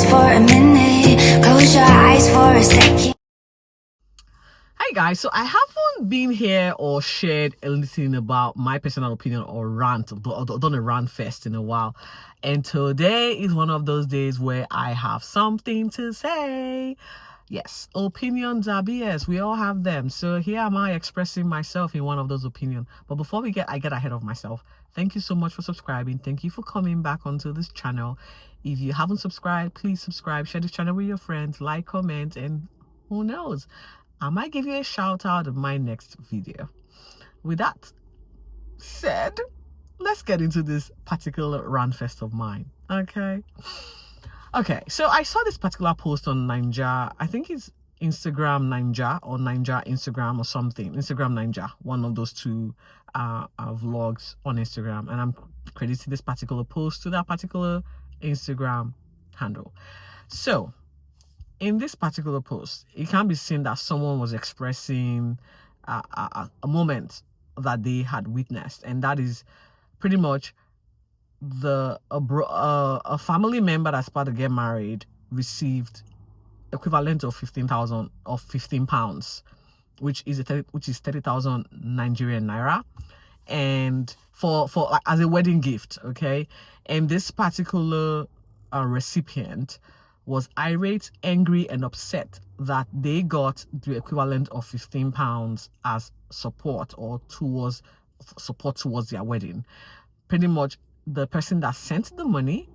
just for a minute. Close your eyes for a second. Hi guys, so I haven't been here or shared anything about my personal opinion or rant, or done a rant fest in a while, and today is one of those days where I have something to say. Yes, opinions are BS, we all have them, so here am I expressing myself in one of those opinions. But before I get ahead of myself, thank you so much for subscribing. Thank you for coming back onto this channel. If you haven't subscribed, please subscribe, share this channel with your friends, like, comment, and who knows, I might give you a shout out in my next video. With that said, let's get into this particular rant fest of mine. Okay, so I saw this particular post on Ninja, I think it's Instagram Ninja or Ninja Instagram or something, Instagram Ninja, one of those two vlogs on Instagram, and I'm crediting this particular post to that particular Instagram handle. So in this particular post, it can be seen that someone was expressing a moment that they had witnessed, and that is pretty much a family member that's about to get married received equivalent of 15,000 or 15 pounds, which is 30,000 Nigerian naira, and for like as a wedding gift. Okay, and this particular recipient was irate, angry, and upset that they got the equivalent of 15 pounds as support or towards their wedding. Pretty much the person that sent the money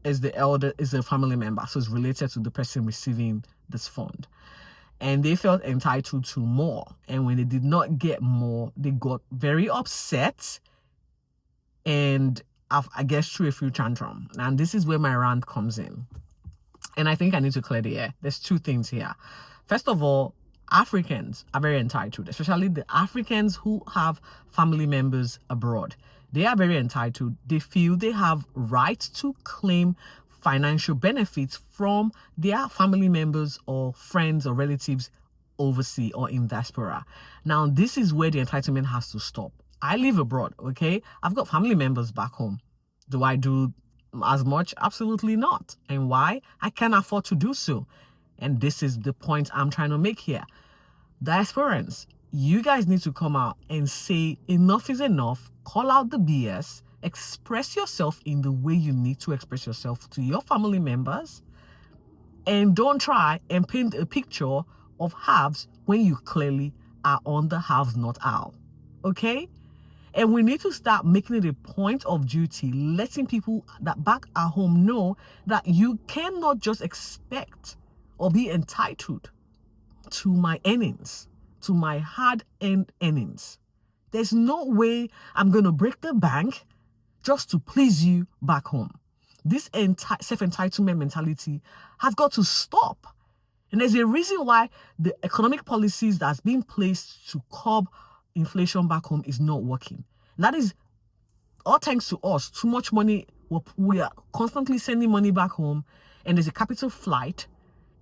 is a family member, so it's related to the person receiving this fund, and they felt entitled to more, and when they did not get more, they got very upset and I guess threw a few tantrum. And this is where my rant comes in. And I think I need to clear the air. There's two things here. First of all, Africans are very entitled, especially the Africans who have family members abroad. They are very entitled. They feel they have rights to claim financial benefits from their family members or friends or relatives overseas or in diaspora. Now, this is where the entitlement has to stop. I live abroad, okay? I've got family members back home. Do I do as much? Absolutely not. And why? I can't afford to do so. And this is the point I'm trying to make here. Diasporans, you guys need to come out and say enough is enough, call out the BS, express yourself in the way you need to express yourself to your family members, and don't try and paint a picture of halves when you clearly are on the halves not aisle. Okay? And we need to start making it a point of duty, letting people that back at home know that you cannot just expect or be entitled to my earnings, to my hard-earned earnings. There's no way I'm going to break the bank just to please you back home. This self-entitlement mentality has got to stop. And there's a reason why the economic policies that's being placed to curb inflation back home is not working. That is all thanks to us. Too much money, we are constantly sending money back home, and there's a capital flight,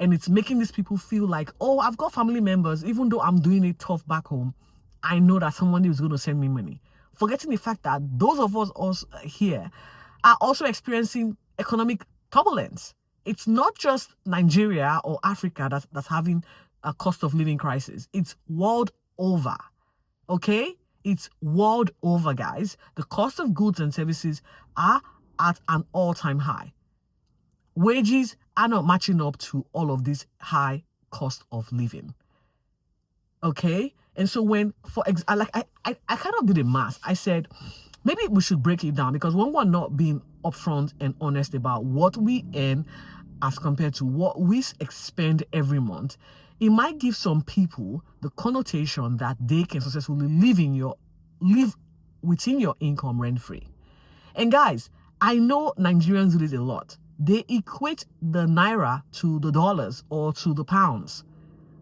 and it's making these people feel like, oh, I've got family members, even though I'm doing it tough back home, I know that somebody is going to send me money. Forgetting the fact that those of us also here are also experiencing economic turbulence. It's not just Nigeria or Africa that's having a cost of living crisis. It's world over. Okay? It's world over, guys. The cost of goods and services are at an all-time high. Wages are not matching up to all of this high cost of living. Okay? And so when, I kind of did a math. I said, maybe we should break it down, because when we're not being upfront and honest about what we earn as compared to what we expend every month, it might give some people the connotation that they can successfully live within your income rent-free. And guys, I know Nigerians do this a lot. They equate the naira to the dollars or to the pounds.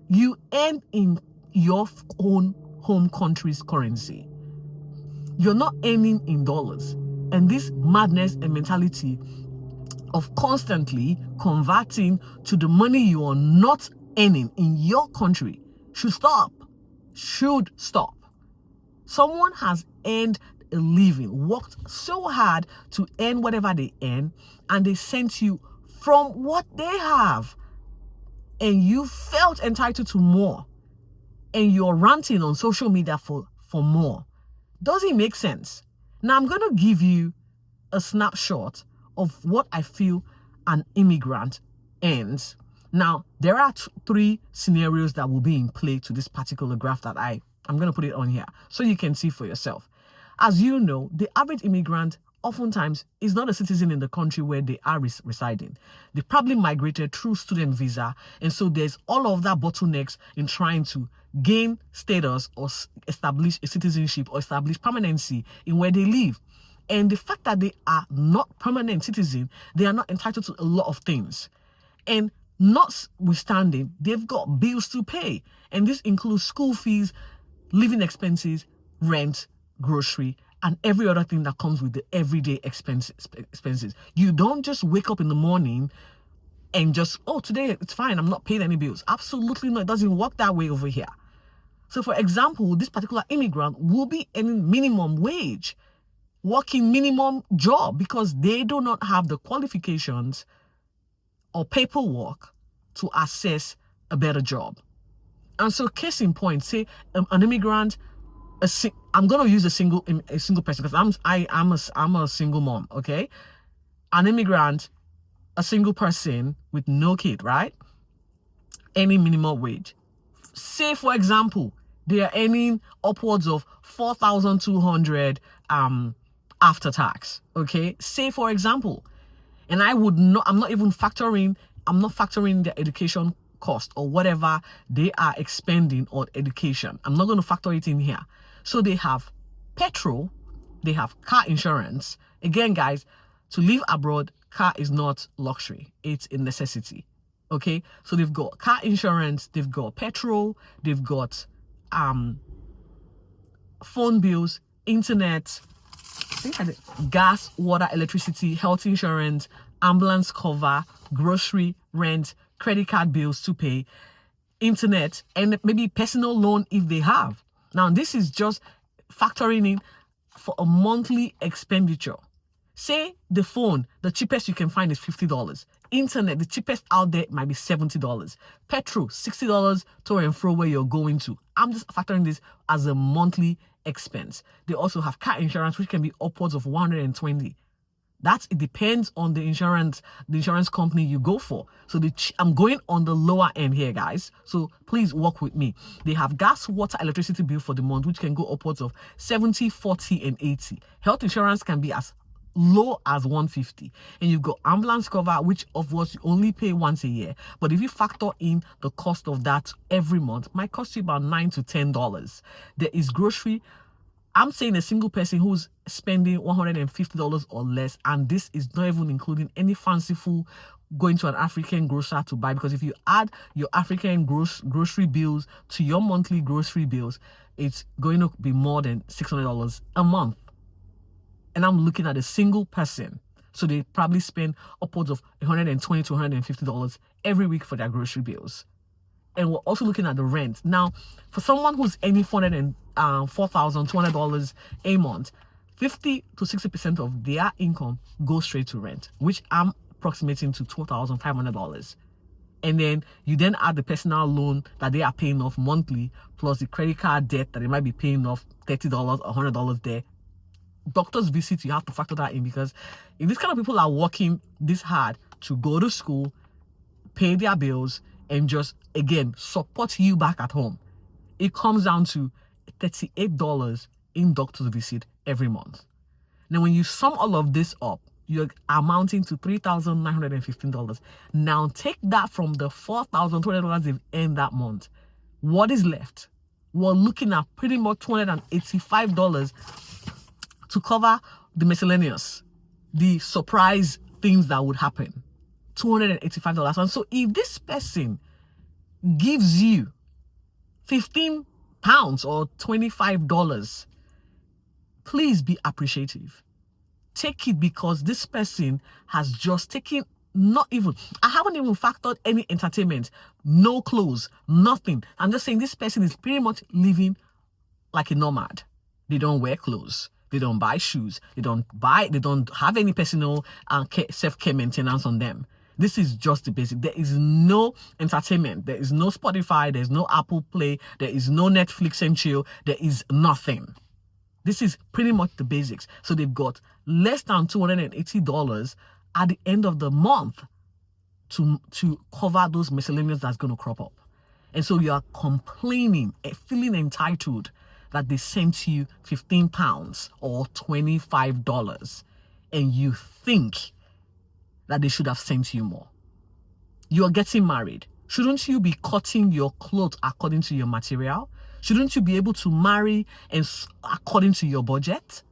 You earn in your own home country's currency. You're not earning in dollars. And this madness and mentality of constantly converting to the money you are not earning in your country should stop. Someone has earned a living, worked so hard to earn whatever they earn, and they sent you from what they have, and you felt entitled to more, and you're ranting on social media for more. Does it make sense? Now, I'm going to give you a snapshot of what I feel an immigrant earns. Now, there are three scenarios that will be in play to this particular graph that I'm going to put it on here so you can see for yourself. As you know, the average immigrant oftentimes is not a citizen in the country where they are residing. They probably migrated through student visa, and so there's all of that bottlenecks in trying to gain status or establish a citizenship or establish permanency in where they live. And the fact that they are not permanent citizens, they are not entitled to a lot of things. And notwithstanding, they've got bills to pay. And this includes school fees, living expenses, rent, grocery, and every other thing that comes with the everyday expenses. You don't just wake up in the morning and just, oh, today it's fine, I'm not paying any bills. Absolutely not. It doesn't work that way over here. So for example, this particular immigrant will be earning minimum wage, working minimum job, because they do not have the qualifications or paperwork to access a better job. And so case in point, say an immigrant, I'm going to use a single person because I'm a single mom, okay? An immigrant, a single person with no kid, right? Any minimum wage. Say, for example, they are earning upwards of 4,200 after tax, okay? Say, for example, and I'm not factoring their education cost or whatever they are expending on education. I'm not going to factor it in here. So they have petrol, they have car insurance. Again, guys, to live abroad, car is not luxury, it's a necessity. Okay, so they've got car insurance, they've got petrol, they've got phone bills, internet, gas, water, electricity, health insurance, ambulance cover, grocery, rent, credit card bills to pay, internet, and maybe personal loan if they have. Now, this is just factoring in for a monthly expenditure. Say the phone, the cheapest you can find is $50. Internet, the cheapest out there might be $70. Petrol, $60 to and fro where you're going to. I'm just factoring this as a monthly expense. They also have car insurance, which can be upwards of $120. It depends on the insurance company you go for. So I'm going on the lower end here, guys. So please work with me. They have gas, water, electricity bill for the month, which can go upwards of 70, 40, and 80. Health insurance can be as low as $150. And you've got ambulance cover, which of course you only pay once a year. But if you factor in the cost of that every month, might cost you about $9 to $10. There is grocery. I'm saying a single person who's spending $150 or less, and this is not even including any fanciful going to an African grocer to buy, because if you add your African grocery bills to your monthly grocery bills, it's going to be more than $600 a month. And I'm looking at a single person. So they probably spend upwards of $120 to $150 every week for their grocery bills. And we're also looking at the rent. Now, for someone who's earning $4,200 a month, 50 to 60% of their income goes straight to rent, which I'm approximating to $2,500. And then you then add the personal loan that they are paying off monthly, plus the credit card debt that they might be paying off $30 or $100 there. Doctor's visit, you have to factor that in, because if these kind of people are working this hard to go to school, pay their bills, and just, again, support you back at home, it comes down to $38 in doctor's visit every month. Now, when you sum all of this up, you're amounting to $3,915. Now, take that from the $4,200 they've earned that month. What is left? We're looking at pretty much $285 to cover the miscellaneous, the surprise things that would happen. $285. And so if this person gives you 15 pounds or $25, please be appreciative. Take it, because this person has just taken, I haven't even factored any entertainment, no clothes, nothing. I'm just saying this person is pretty much living like a nomad. They don't wear clothes. They don't buy shoes. They don't have any personal self-care maintenance on them. This is just the basic. There is no entertainment. There is no Spotify. There's no Apple Play. There is no Netflix and chill. There is nothing. This is pretty much the basics. So they've got less than $280 at the end of the month to cover those miscellaneous that's going to crop up. And so you are complaining, feeling entitled that they sent you £15 or $25, and you think that they should have sent you more. You are getting married. Shouldn't you be cutting your clothes according to your material? Shouldn't you be able to marry and according to your budget?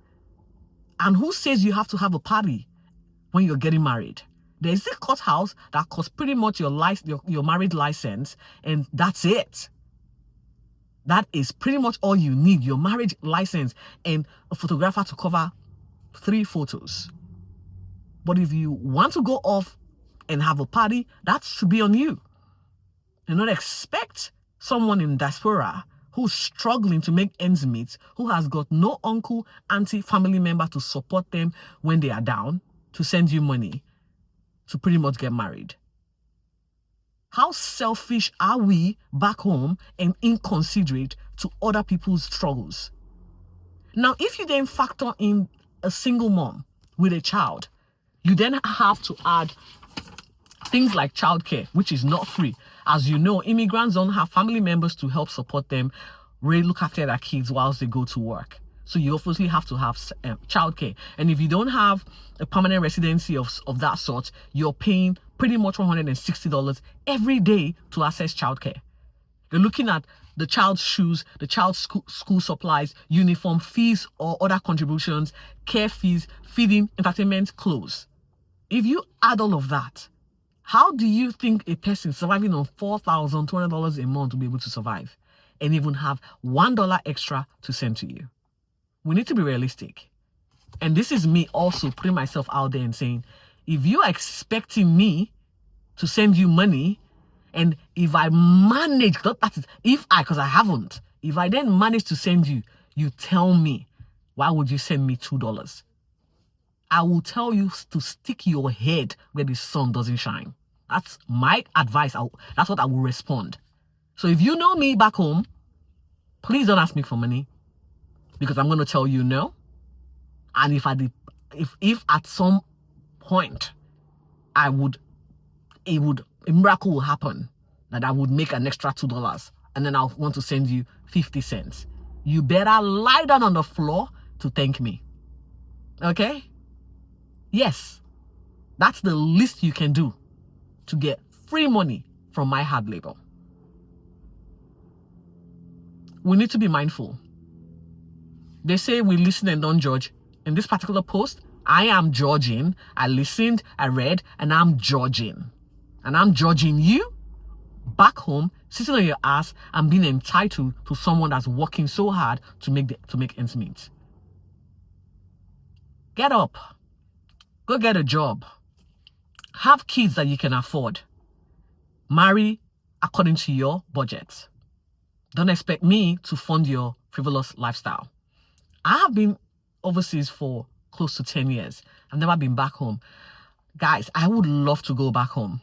And who says you have to have a party when you're getting married? There's a courthouse that costs pretty much your marriage license, and that's it. That is pretty much all you need, your marriage license and a photographer to cover 3 photos. But if you want to go off and have a party, that should be on you. And not expect someone in diaspora who's struggling to make ends meet, who has got no uncle, auntie, family member to support them when they are down, to send you money to pretty much get married. How selfish are we back home and inconsiderate to other people's struggles? Now, if you then factor in a single mom with a child, you then have to add things like childcare, which is not free. As you know, immigrants don't have family members to help support them, really look after their kids whilst they go to work. So you obviously have to have childcare. And if you don't have a permanent residency of that sort, you're paying pretty much $160 every day to access childcare. You're looking at the child's shoes, the child's school supplies, uniform fees or other contributions, care fees, feeding, entertainment, clothes. If you add all of that, how do you think a person surviving on $4,200 a month will be able to survive and even have $1 extra to send to you? We need to be realistic. And this is me also putting myself out there and saying, if you are expecting me to send you money, and if I manage, because I haven't, if I then manage to send you, you tell me, why would you send me $2? I will tell you to stick your head where the sun doesn't shine. That's my advice. That's what I will respond. So if you know me back home, please don't ask me for money, because I'm going to tell you no. And if at some point a miracle will happen that I would make an extra $2 and then I'll want to send you 50 cents, you better lie down on the floor to thank me. Okay? Yes, that's the least you can do to get free money from my hard labor. We need to be mindful. They say we listen and don't judge. In this particular post, I am judging. I listened, I read, and I'm judging. And I'm judging you back home, sitting on your ass and being entitled to someone that's working so hard to make ends meet. Get up. Go get a job. Have kids that you can afford. Marry according to your budget. Don't expect me to fund your frivolous lifestyle. I have been overseas for close to 10 years. I've never been back home. Guys, I would love to go back home.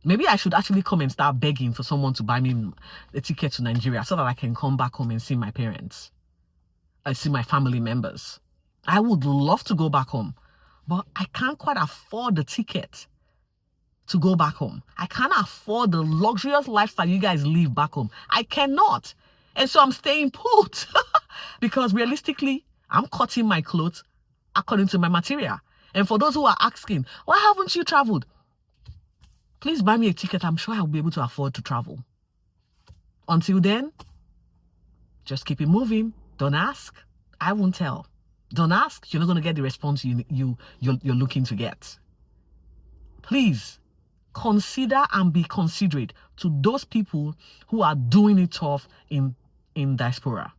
Maybe I should actually come and start begging for someone to buy me a ticket to Nigeria so that I can come back home and see my parents. I see my family members. I would love to go back home, but I can't quite afford the ticket to go back home. I can't afford the luxurious lifestyle you guys live back home. I cannot. And so I'm staying put because realistically, I'm cutting my clothes according to my material. And for those who are asking, why haven't you traveled? Please buy me a ticket. I'm sure I'll be able to afford to travel. Until then, just keep it moving. Don't ask. I won't tell. Don't ask. You're not going to get the response you're looking to get. Please consider and be considerate to those people who are doing it tough in diaspora.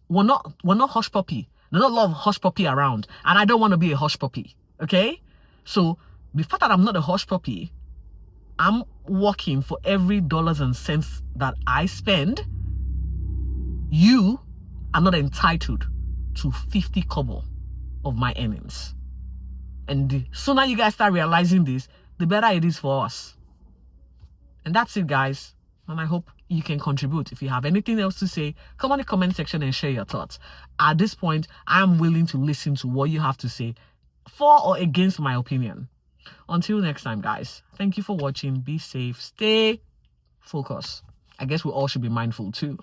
We're not hush puppy. There's not a lot of hush puppy around, and I don't want to be a hush puppy. Okay, so the fact that I'm not a hush puppy, I'm working for every dollars and cents that I spend. You are not entitled to 50 kobo of my earnings. And the sooner you guys start realizing this, the better it is for us. And that's it, guys. And I hope you can contribute. If you have anything else to say, come on the comment section and share your thoughts. At this point, I am willing to listen to what you have to say for or against my opinion. Until next time, guys. Thank you for watching. Be safe. Stay focused. I guess we all should be mindful too.